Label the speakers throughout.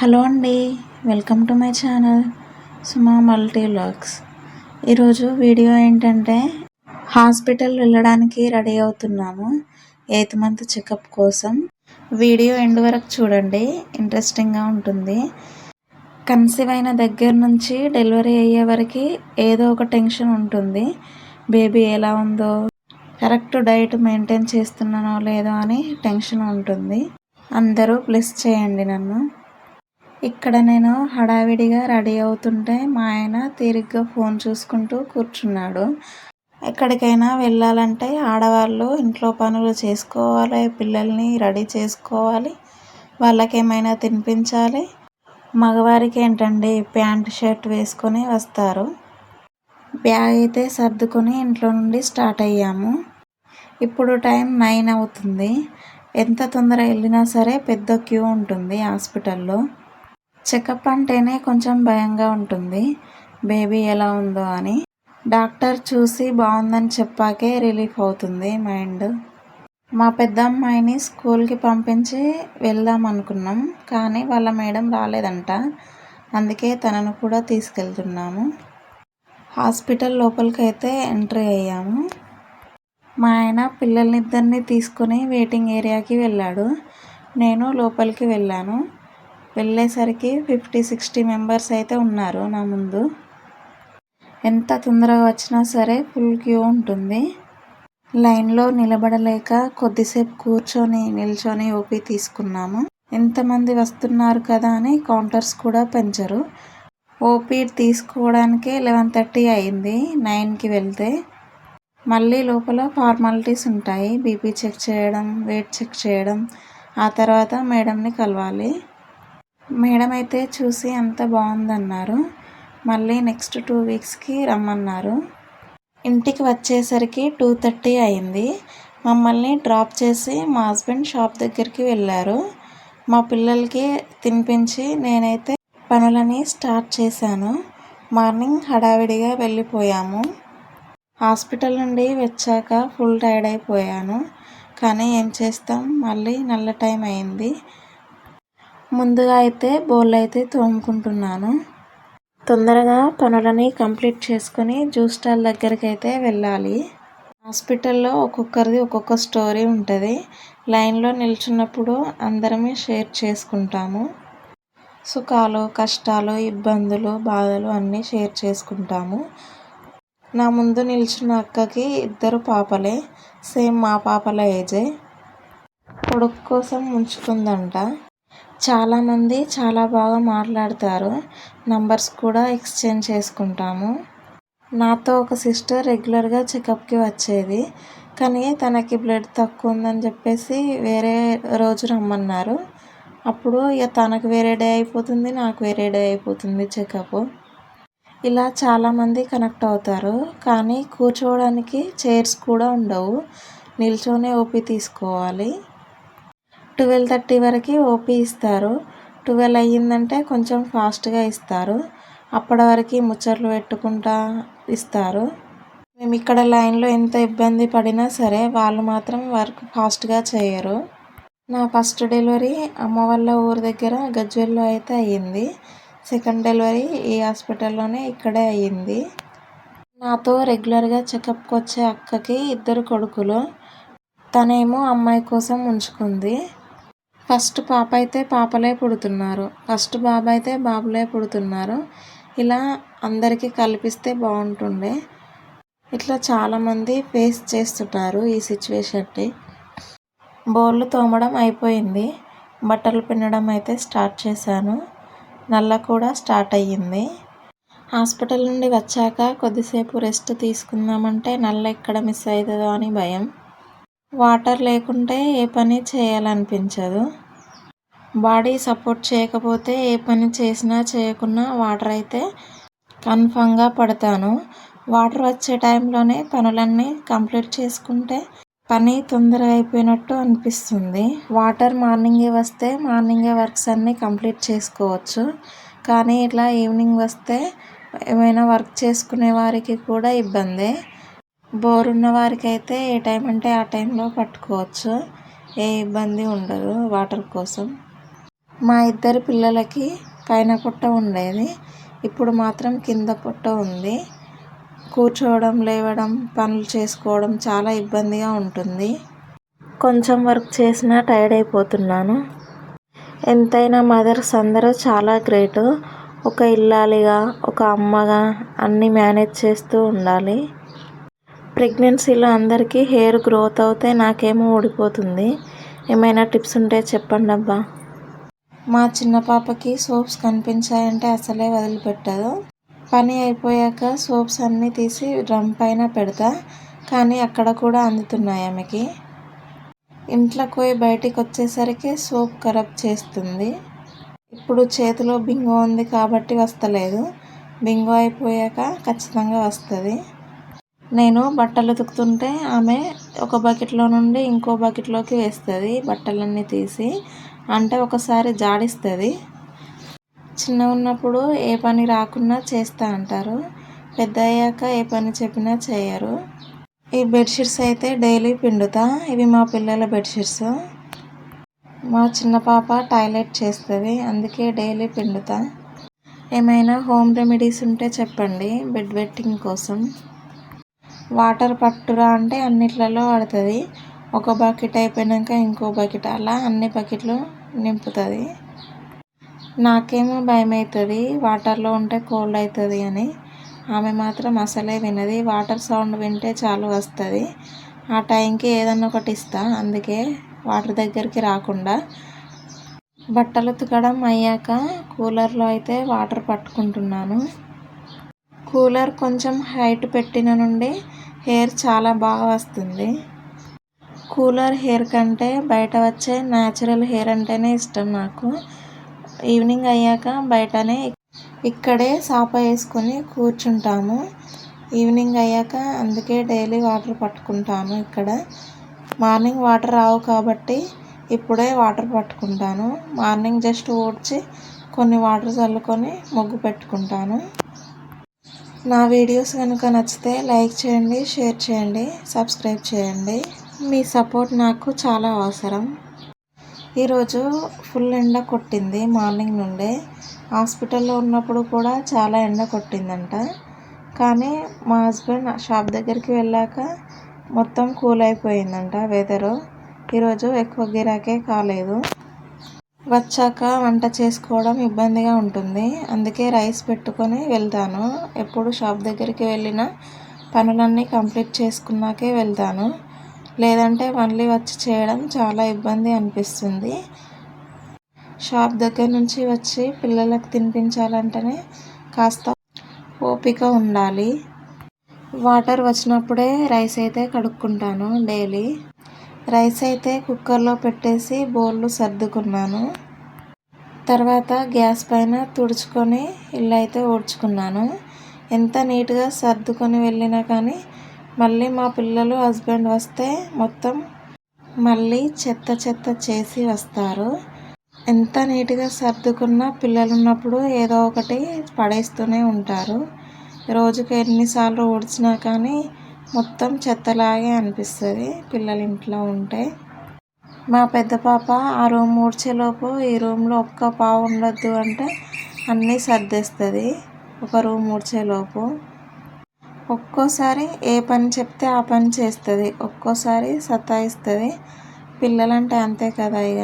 Speaker 1: Hello అండి, welcome to my channel Suma multi vlogs. ఈరోజు video ఏంటంటే హాస్పిటల్ వెళ్ళడానికి రెడీ అవుతున్నాము 8th మంత్ చెకప్ కోసం. వీడియో ఎండ్ వరకు చూడండి, ఇంట్రెస్టింగ్గా ఉంటుంది. కన్సీవ్ అయిన దగ్గర నుంచి డెలివరీ అయ్యే వరకు ఏదో ఒక టెన్షన్ ఉంటుంది. బేబీ ఎలా ఉందో, కరెక్ట్ డైట్ మెయింటైన్ చేస్తున్నానో లేదో అని టెన్షన్ ఉంటుంది. అందరూ బ్లెస్ చేయండి నన్ను. ఇక్కడ నేను హడావిడిగా రెడీ అవుతుంటే మా ఆయన తీరిగ్గా ఫోన్ చూసుకుంటూ కూర్చున్నాడు. ఎక్కడికైనా వెళ్ళాలంటే ఆడవాళ్ళు ఇంట్లో పనులు చేసుకోవాలి, పిల్లల్ని రెడీ చేసుకోవాలి, వాళ్ళకేమైనా తినిపించాలి. మగవారికి ఏంటండి, ప్యాంట్ షర్ట్ వేసుకొని వస్తారు. బ్యాగ్ అయితే సర్దుకొని ఇంట్లో నుండి స్టార్ట్ అయ్యాము. ఇప్పుడు టైం 9 అవుతుంది. ఎంత తొందర వెళ్ళినా సరే పెద్ద క్యూ ఉంటుంది హాస్పిటల్లో. చెకప్ అంటేనే కొంచెం భయంగా ఉంటుంది, బేబీ ఎలా ఉందో అని. డాక్టర్ చూసి బాగుందని చెప్పాకే రిలీఫ్ అవుతుంది మైండ్. మా పెద్ద అమ్మాయిని స్కూల్కి పంపించి వెళ్దాం అనుకున్నాం, కానీ వాళ్ళ మేడం రాలేదంట. అందుకే తనను కూడా తీసుకెళ్తున్నాము. హాస్పిటల్ లోపలికి అయితే ఎంట్రీ అయ్యాము. మా ఆయన పిల్లల్నిద్దరిని తీసుకొని వెయిటింగ్ ఏరియాకి వెళ్ళాడు. నేను లోపలికి వెళ్ళాను. వెళ్ళేసరికి 50-60 మెంబర్స్ అయితే ఉన్నారు నా ముందు. ఎంత తొందరగా వచ్చినా సరే ఫుల్ క్యూ ఉంటుంది. లైన్లో నిలబడలేక కొద్దిసేపు కూర్చొని నిల్చొని ఓపీ తీసుకున్నాము. ఎంతమంది వస్తున్నారు కదా అని కౌంటర్స్ కూడా పెంచరు. ఓపీ తీసుకోవడానికే 11:30 అయింది 9కి వెళ్తే. మళ్ళీ లోపల ఫార్మాలిటీస్ ఉంటాయి, బీపీ చెక్ చేయడం, వెయిట్ చెక్ చేయడం. ఆ తర్వాత మేడంని కలవాలి. మేడం అయితే చూసి అంత బాగుందన్నారు. మళ్ళీ నెక్స్ట్ 2 వీక్స్కి రమ్మన్నారు. ఇంటికి వచ్చేసరికి 2:30 అయింది. మమ్మల్ని డ్రాప్ చేసి మా హస్బెండ్ షాప్ దగ్గరికి వెళ్ళారు. మా పిల్లలకి తినిపించి నేనైతే పనులని స్టార్ట్ చేశాను. మార్నింగ్ హడావిడిగా వెళ్ళిపోయాము. హాస్పిటల్ నుండి వచ్చాక ఫుల్ టైర్డ్ అయిపోయాను, కానీ ఏం చేస్తాం, మళ్ళీ నల్ల టైం అయింది. ముందుగా అయితే బౌల్ అయితే తోముకుంటున్నాను. తొందరగా పనులని కంప్లీట్ చేసుకొని జ్యూస్ స్టాల్ దగ్గరికి అయితే వెళ్ళాలి. హాస్పిటల్లో ఒక్కొక్కరిది ఒక్కొక్క స్టోరీ ఉంటుంది. లైన్లో నిల్చున్నప్పుడు అందరమే షేర్ చేసుకుంటాము. సుఖాలు, కష్టాలు, ఇబ్బందులు, బాధలు అన్నీ షేర్ చేసుకుంటాము. నా ముందు నిల్చున్న అక్కకి 2 పాపలే, సేమ్ మా పాపల ఏజే. కొడుకు కోసం ఉంచుకుందంట. చాలామంది చాలా బాగా మాట్లాడతారు. నంబర్స్ కూడా ఎక్స్చేంజ్ చేసుకుంటాము. నాతో ఒక సిస్టర్ రెగ్యులర్గా చెకప్కి వచ్చేది, కానీ తనకి బ్లడ్ తక్కువ ఉందని చెప్పేసి వేరే రోజు రమ్మన్నారు. అప్పుడు ఇక తనకు వేరే డే అయిపోతుంది, నాకు వేరే డే అయిపోతుంది చెకప్. ఇలా చాలామంది కనెక్ట్ అవుతారు, కానీ కూర్చోవడానికి చైర్స్ కూడా ఉండవు. నిల్చొనే ఓపీ తీసుకోవాలి. 12:30 వరకు ఓపీ ఇస్తారు. 12 అయ్యిందంటే కొంచెం ఫాస్ట్గా ఇస్తారు. అప్పటి వరకు ముచ్చట్లు పెట్టుకుంటా ఇస్తారు. మేము ఇక్కడ లైన్లో ఎంత ఇబ్బంది పడినా సరే వాళ్ళు మాత్రం వర్క్ ఫాస్ట్గా చేయరు. నా ఫస్ట్ డెలివరీ అమ్మ వాళ్ళ ఊరు దగ్గర గజ్వేల్లో అయితే అయ్యింది. సెకండ్ డెలివరీ ఈ హాస్పిటల్లోనే ఇక్కడే అయ్యింది. నాతో రెగ్యులర్గా చెకప్కి వచ్చే అక్కకి 2 కొడుకులు. తనేమో అమ్మాయి కోసం ఉంచుకుంది. ఫస్ట్ పాప అయితే పాపలే పుడుతున్నారు, ఫస్ట్ బాబు అయితే బాబులే పుడుతున్నారు. ఇలా అందరికీ కల్పిస్తే బాగుంటుండే. ఇట్లా చాలామంది ఫేస్ చేస్తున్నారు ఈ సిచ్యువేషన్ని. బౌళ్ళు తోమడం అయిపోయింది, బట్టలు పిండడం అయితే స్టార్ట్ చేశాను. నల్ల కూడా స్టార్ట్ అయ్యింది. హాస్పిటల్ నుండి వచ్చాక కొద్దిసేపు రెస్ట్ తీసుకుందామంటే నల్ల ఎక్కడ మిస్ అవుతుందో అని భయం. వాటర్ లేకుంటే ఏ పని చేయాలనిపించదు. బాడీ సపోర్ట్ చేయకపోతే ఏ పని చేసినా చేయకున్నా వాటర్ అయితే కన్ఫామ్గా పడతాను. వాటర్ వచ్చే టైంలోనే పనులన్నీ కంప్లీట్ చేసుకుంటే పని తొందరగా అయిపోయినట్టు అనిపిస్తుంది. వాటర్ మార్నింగే వస్తే మార్నింగే వర్క్స్ అన్నీ కంప్లీట్ చేసుకోవచ్చు, కానీ ఇట్లా ఈవినింగ్ వస్తే ఏమైనా వర్క్ చేసుకునే వారికి కూడా ఇబ్బందే. బోర్ ఉన్న వారికి అయితే ఏ టైం అంటే ఆ టైంలో పట్టుకోవచ్చు, ఏ ఇబ్బంది ఉండదు వాటర్ కోసం. మా ఇద్దరి పిల్లలకి పైన పొట్ట ఉండేది, ఇప్పుడు మాత్రం కింద పొట్ట ఉంది. కూర్చోవడం, లేవడం, పనులు చేసుకోవడం చాలా ఇబ్బందిగా ఉంటుంది. కొంచెం వర్క్ చేసినా టైర్డ్ అయిపోతున్నాను. ఎంతైనా మదర్స్ అందరూ చాలా గ్రేట్. ఒక ఇల్లాలిగా, ఒక అమ్మగా అన్నీ మేనేజ్ చేస్తూ ఉండాలి. ప్రెగ్నెన్సీలో అందరికీ హెయిర్ గ్రోత్ అవుతే నాకేమో ఊడిపోతుంది. ఏమైనా టిప్స్ ఉంటే చెప్పండి అబ్బా. మా చిన్న పాపకి సోప్స్ కనిపించాయంటే అసలే వదిలిపెట్టదు. పని అయిపోయాక సోప్స్ అన్నీ తీసి డ్రమ్ పైన పెడతా, కానీ అక్కడ కూడా అందుతున్నాయి ఆమెకి. ఇంట్లోకి పోయి బయటికి వచ్చేసరికి సోప్ ఖరాబ్ చేస్తుంది. ఇప్పుడు చేతిలో బింగో ఉంది కాబట్టి వస్తలేదు, బింగో అయిపోయాక ఖచ్చితంగా వస్తుంది. నేను బట్టలు ఉతుకుతుంటే ఆమె ఒక బకెట్లో నుండి ఇంకో బకెట్లోకి వేస్తుంది బట్టలన్నీ తీసి, అంటే ఒకసారి జాడిస్తుంది. చిన్న ఉన్నప్పుడు ఏ పని రాకున్నా చేస్తా అంటారు, పెద్ద అయ్యాక ఏ పని చెప్పినా చేయరు. ఈ బెడ్షీట్స్ అయితే డైలీ పిండుతా. ఇవి మా పిల్లల బెడ్షీట్స్. మా చిన్న పాప టాయిలెట్ చేస్తుంది, అందుకే డైలీ పిండుతా. ఏమైనా హోమ్ రెమెడీస్ ఉంటే చెప్పండి బెడ్ వెట్టింగ్ కోసం. వాటర్ పట్టురా అంటే అన్నిట్లలో పడుతుంది. ఒక బకెట్ అయిపోయాక ఇంకో బకెట్, అలా అన్ని బకెట్లు నింపుతుంది. నాకేమో భయం అవుతుంది వాటర్లో ఉంటే కోల్డ్ అవుతుంది అని. ఆమె మాత్రం అసలే వినది. వాటర్ సౌండ్ వింటే చాలు వస్తుంది. ఆ టైంకి ఏదన్నా ఒకటి ఇస్తా, అందుకే వాటర్ దగ్గరికి రాకుండా. బట్టలు ఉతకడం అయ్యాక కూలర్లో అయితే వాటర్ పట్టుకుంటున్నాను. కూలర్ కొంచెం హైట్ పెట్టిన నుండి హెయిర్ చాలా బాగా వస్తుంది. కూలర్ హెయిర్ కంటే బయట వచ్చే న్యాచురల్ హెయిర్ అంటేనే ఇష్టం నాకు. ఈవినింగ్ అయ్యాక బయటనే ఇక్కడే సాప వేసుకొని కూర్చుంటాము. ఈవినింగ్ అయ్యాక అందుకే డైలీ వాటర్ పట్టుకుంటాను. ఇక్కడ మార్నింగ్ వాటర్ రావు కాబట్టి ఇప్పుడే వాటర్ పట్టుకుంటాను. మార్నింగ్ జస్ట్ ఊడ్చి కొన్ని వాటర్ చల్లుకొని ముగ్గు పెట్టుకుంటాను. నా వీడియోస్ కనుక నచ్చితే లైక్ చేయండి, షేర్ చేయండి, సబ్స్క్రైబ్ చేయండి. మీ సపోర్ట్ నాకు చాలా అవసరం. ఈరోజు ఫుల్ ఎండ కొట్టింది మార్నింగ్ నుండే. హాస్పిటల్లో ఉన్నప్పుడు కూడా చాలా ఎండ కొట్టిందంట, కానీ మా హస్బెండ్ షాప్ దగ్గరికి వెళ్ళాక మొత్తం కూల్ అయిపోయిందంట వెదరు. ఈరోజు ఎక్కువ గిరాకే కాలేదు. వచ్చాక వంట చేసుకోవడం ఇబ్బందిగా ఉంటుంది, అందుకే రైస్ పెట్టుకొని వెళ్తాను. ఎప్పుడు షాప్ దగ్గరికి వెళ్ళినా పనులన్నీ కంప్లీట్ చేసుకున్నాకే వెళ్తాను, లేదంటే మళ్ళీ వచ్చి చేయడం చాలా ఇబ్బంది అనిపిస్తుంది. షాప్ దగ్గర నుంచి వచ్చి పిల్లలకు తినిపించాలంటేనే కాస్త ఓపిక ఉండాలి. వాటర్ వచ్చినప్పుడే రైస్ అయితే కడుక్కుంటాను డైలీ. రైస్ అయితే కుక్కర్లో పెట్టేసి బౌళ్ళు సర్దుకున్నాను. తర్వాత గ్యాస్ పైన తుడుచుకొని ఇల్లు అయితే ఊడ్చుకున్నాను. ఎంత నీట్గా సర్దుకొని వెళ్ళినా కానీ మళ్ళీ మా పిల్లలు హస్బెండ్ వస్తే మొత్తం మళ్ళీ చెత్త చెత్త చేసి వస్తారు. ఎంత నీట్గా సర్దుకున్నా పిల్లలు ఉన్నప్పుడు ఏదో ఒకటి పడేస్తూనే ఉంటారు. రోజుకి ఎన్నిసార్లు ఊడ్చినా కానీ మొత్తం చెత్తలాగే అనిపిస్తుంది పిల్లలు ఇంట్లో ఉంటే. మా పెద్ద పాప ఆ రూమ్ ఊడ్చేలోపు ఈ రూమ్లో ఒక్క పావు ఉండొద్దు అంటే అన్నీ సర్దేస్తుంది ఒక రూమ్ ఊడ్చేలోపు. ఒక్కోసారి ఏ పని చెప్తే ఆ పని చేస్తుంది, ఒక్కోసారి సతాయిస్తుంది. పిల్లలంటే అంతే కదా. ఇక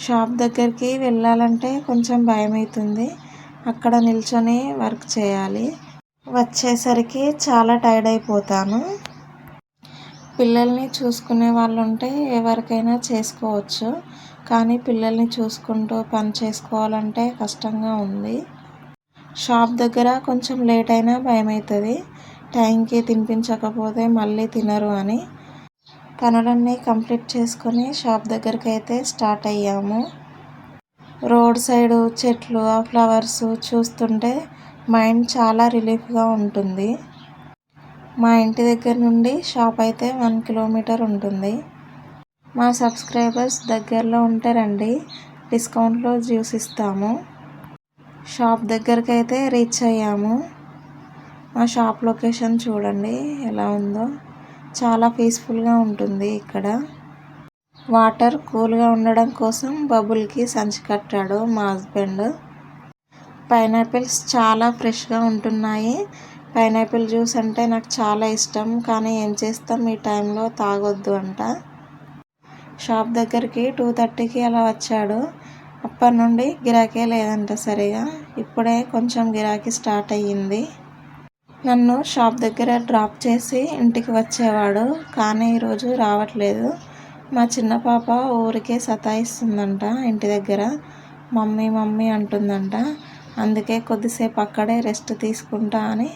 Speaker 1: షాప్ దగ్గరికి వెళ్ళాలంటే కొంచెం భయం అవుతుంది. అక్కడ నిల్చొని వర్క్ చేయాలి. వచ్చేసరికి చాలా టైర్డ్ అయిపోతాను. పిల్లల్ని చూసుకునే వాళ్ళు ఉంటే ఎవరికైనా చేసుకోవచ్చు, కానీ పిల్లల్ని చూసుకుంటూ పని చేసుకోవాలంటే కష్టంగా ఉంది. షాప్ దగ్గర కొంచెం లేట్ అయినా భయం అవుతుంది, టైంకి తినిపించకపోతే మళ్ళీ తినరు అని. పనులన్నీ కంప్లీట్ చేసుకొని షాప్ దగ్గరికి అయితే స్టార్ట్ అయ్యాము. రోడ్ సైడు చెట్లు, ఆ ఫ్లవర్స్ చూస్తుంటే మైండ్ చాలా రిలీఫ్గా ఉంటుంది. మా ఇంటి దగ్గర నుండి షాప్ అయితే 1 కిలోమీటర్ ఉంటుంది. మా సబ్స్క్రైబర్స్ దగ్గరలో ఉంటే రండి, డిస్కౌంట్లో జ్యూస్ ఇస్తాము. షాప్ దగ్గరికి అయితే రీచ్ అయ్యాము. మా షాప్ లొకేషన్ చూడండి ఎలా ఉందో, చాలా పీస్ఫుల్గా ఉంటుంది ఇక్కడ. వాటర్ కూల్గా ఉండడం కోసం బబుల్కి సంచి కట్టాడు మా హస్బెండ్. పైనాపిల్స్ చాలా ఫ్రెష్గా ఉంటున్నాయి. పైనాపిల్ జ్యూస్ అంటే నాకు చాలా ఇష్టం, కానీ ఏం చేస్తాం, ఈ టైంలో తాగొద్దు అంట. షాప్ దగ్గరికి 2:30కి అలా వచ్చాడు. అప్పటి నుండి గిరాకీ లేదంట సరిగా. ఇప్పుడే కొంచెం గిరాకీ స్టార్ట్ అయ్యింది. నన్ను షాప్ దగ్గర డ్రాప్ చేసి ఇంటికి వచ్చేవాడు, కానీ ఈరోజు రావట్లేదు. మా చిన్న పాప ఊరికే సతాయిస్తుందంట ఇంటి దగ్గర, మమ్మీ మమ్మీ అంటుందంట. అందుకే కొద్దిసేపు అక్కడే రెస్ట్ తీసుకుంటా అని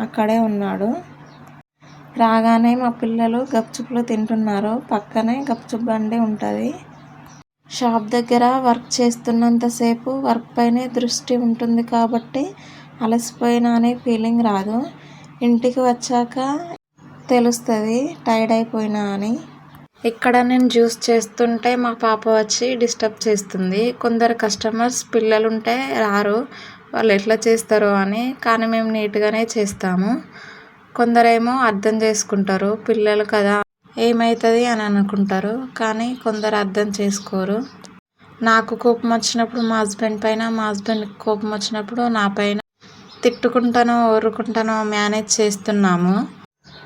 Speaker 1: అక్కడే ఉన్నాడు. రాగానే మా పిల్లలు గప్చుప్లు తింటున్నారు. పక్కనే గప్చుప్ బండి ఉంటుంది. షాప్ దగ్గర వర్క్ చేస్తున్నంతసేపు వర్క్ పైనే దృష్టి ఉంటుంది కాబట్టి అలసిపోయినా అనే ఫీలింగ్ రాదు. ఇంటికి వచ్చాక తెలుస్తుంది టైర్డ్ అయిపోయినా అని. ఇక్కడ నేను జ్యూస్ చేస్తుంటే మా పాప వచ్చి డిస్టర్బ్ చేస్తుంది. కొందరు కస్టమర్స్ పిల్లలుంటే రారు, వాళ్ళు ఎట్లా చేస్తారో అని, కానీ మేము నీట్గానే చేస్తాము. కొందరేమో అర్థం చేసుకుంటారు, పిల్లలు కదా ఏమవుతుంది అని అనుకుంటారు, కానీ కొందరు అర్థం చేసుకోరు. నాకు కోపం వచ్చినప్పుడు మా హస్బెండ్ పైన, మా హస్బెండ్కి కోపం వచ్చినప్పుడు నా పైన తిట్టుకుంటానో ఊరుకుంటానో మేనేజ్ చేస్తున్నాము.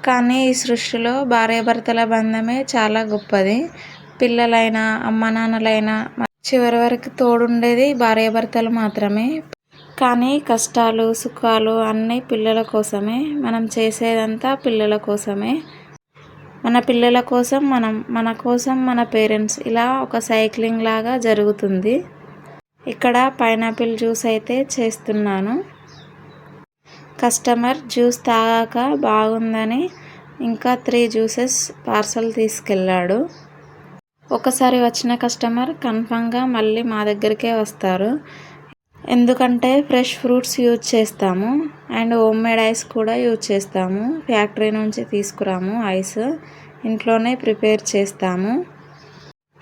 Speaker 1: కానీ ఈ సృష్టిలో భార్యాభర్తల బంధమే చాలా గొప్పది. పిల్లలైనా అమ్మ నాన్నలైనా చివరి వరకు తోడుండేది భార్యాభర్తలు మాత్రమే. కానీ కష్టాలు సుఖాలు అన్నీ పిల్లల కోసమే. మనం చేసేదంతా పిల్లల కోసమే. మన పిల్లల కోసం మనం, మన కోసం మన పేరెంట్స్, ఇలా ఒక సైక్లింగ్ లాగా జరుగుతుంది. ఇక్కడ పైనాపిల్ జ్యూస్ అయితే చేస్తున్నాను. కస్టమర్ జ్యూస్ తాగాక బాగుందని ఇంకా 3 జ్యూసెస్ పార్సల్ తీసుకెళ్ళాడు. ఒకసారి వచ్చిన కస్టమర్ కన్ఫామ్గా మళ్ళీ మా దగ్గరికే వస్తారు. ఎందుకంటే ఫ్రెష్ ఫ్రూట్స్ యూజ్ చేస్తాము అండ్ హోమ్ మేడ్ ఐస్ కూడా యూజ్ చేస్తాము. ఫ్యాక్టరీ నుంచి తీసుకురాము ఐస్, ఇంట్లోనే ప్రిపేర్ చేస్తాము.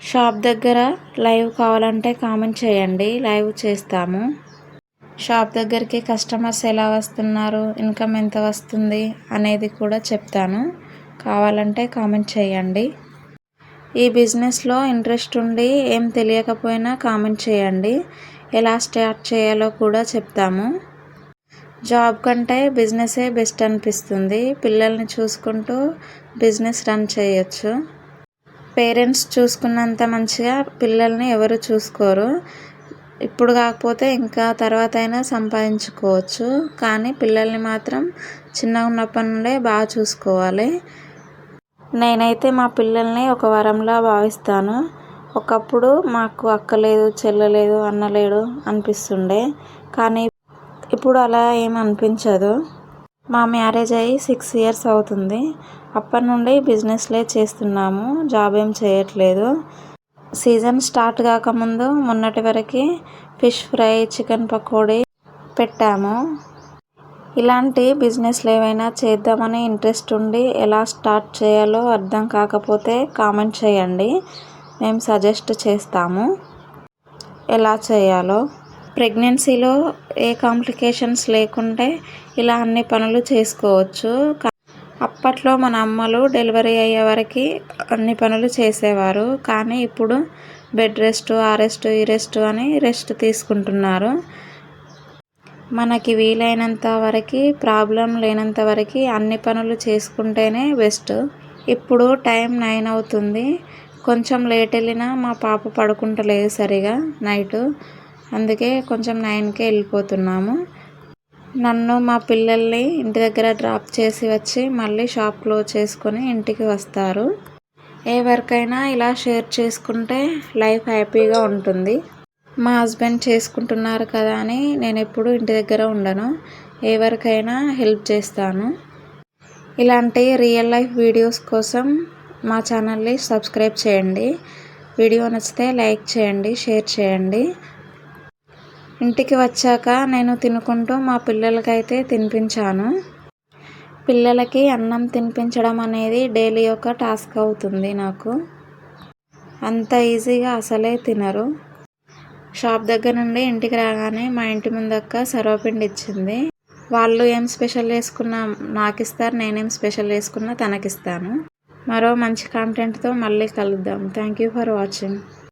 Speaker 1: షాప్ దగ్గర లైవ్ కావాలంటే కామెంట్ చేయండి, లైవ్ చేస్తాము. షాప్ దగ్గరికి కస్టమర్స్ ఎలా వస్తున్నారు, ఇన్కమ్ ఎంత వస్తుంది అనేది కూడా చెప్తాను, కావాలంటే కామెంట్ చేయండి. ఈ బిజినెస్లో ఇంట్రెస్ట్ ఉండి ఏం తెలియకపోయినా కామెంట్ చేయండి, ఎలా స్టార్ట్ చేయాలో కూడా చెప్తాము. జాబ్ కంటే బిజినెసే బెస్ట్ అనిపిస్తుంది. పిల్లల్ని చూసుకుంటూ బిజినెస్ రన్ చేయొచ్చు. పేరెంట్స్ చూసుకున్నంత మంచిగా పిల్లల్ని ఎవరు చూసుకోరు. ఇప్పుడు కాకపోతే ఇంకా తర్వాత అయినా సంపాదించుకోవచ్చు, కానీ పిల్లల్ని మాత్రం చిన్నగా ఉన్నప్పటి నుండే బాగా చూసుకోవాలి. నేనైతే మా పిల్లల్ని ఒక వరంలా భావిస్తాను. ఒకప్పుడు మాకు అక్క లేదు, చెల్ల లేదు, అన్న లేడు అనిపిస్తుండే, కానీ ఇప్పుడు అలా ఏం అనిపించదు. మా మ్యారేజ్ అయ్యి 6 years అవుతుంది. అప్పటి నుండి బిజినెస్లే చేస్తున్నాము, జాబ్ ఏం చేయట్లేదు. సీజన్ స్టార్ట్ కాకముందు మొన్నటి వరకు ఫిష్ ఫ్రై, చికెన్ పకోడీ పెట్టాము. ఇలాంటి బిజినెస్లు ఏవైనా చేద్దామని ఇంట్రెస్ట్ ఉండి ఎలా స్టార్ట్ చేయాలో అర్థం కాకపోతే కామెంట్ చేయండి, మేము సజెస్ట్ చేస్తాము ఎలా చేయాలో. ప్రెగ్నెన్సీలో ఏ కాంప్లికేషన్స్ లేకుంటే ఇలా అన్ని పనులు చేసుకోవచ్చు. అప్పట్లో మన అమ్మలు డెలివరీ అయ్యే వరకు అన్ని పనులు చేసేవారు, కానీ ఇప్పుడు బెడ్ రెస్ట్, ఆ రెస్ట్, ఈ రెస్ట్ అని రెస్ట్ తీసుకుంటున్నారు. మనకి వీలైనంత వరకు, ప్రాబ్లం లేనంత వరకు అన్ని పనులు చేసుకుంటేనే బెస్ట్. ఇప్పుడు టైం 9 అవుతుంది. కొంచెం లేట్ వెళ్ళినా మా పాప పడుకుంటలేదు సరిగా నైటు, అందుకే కొంచెం 9కే వెళ్ళిపోతున్నాము. నన్ను మా పిల్లల్ని ఇంటి దగ్గర డ్రాప్ చేసి వచ్చి మళ్ళీ షాప్ క్లోజ్ చేసుకొని ఇంటికి వస్తారు. ఏ వర్క్ అయినా ఇలా షేర్ చేసుకుంటే లైఫ్ హ్యాపీగా ఉంటుంది. మా హస్బెండ్ చేసుకుంటున్నారు కదా అని నేను ఎప్పుడు ఇంటి దగ్గర ఉండను, ఏ వర్క్ అయినా హెల్ప్ చేస్తాను. ఇలాంటి రియల్ లైఫ్ వీడియోస్ కోసం మా ఛానల్ని సబ్స్క్రైబ్ చేయండి. వీడియో నచ్చితే లైక్ చేయండి, షేర్ చేయండి. ఇంటికి వచ్చాక నేను తినుకుంటూ మా పిల్లలకైతే తినిపించాను. పిల్లలకి అన్నం తినిపించడం అనేది డైలీ ఒక టాస్క్ అవుతుంది నాకు. అంత ఈజీగా అసలే తినరు. షాప్ దగ్గర నుండి ఇంటికి రాగానే మా ఇంటి ముందక్క సర్వపిండి ఇచ్చింది. వాళ్ళు ఏం స్పెషల్ చేసుకున్నా నాకు ఇస్తారు, నేనేం స్పెషల్ చేసుకున్నా తనకిస్తాను. మరో మంచి కాంటెంట్తో మళ్ళీ కలుద్దాం. Thank you for watching.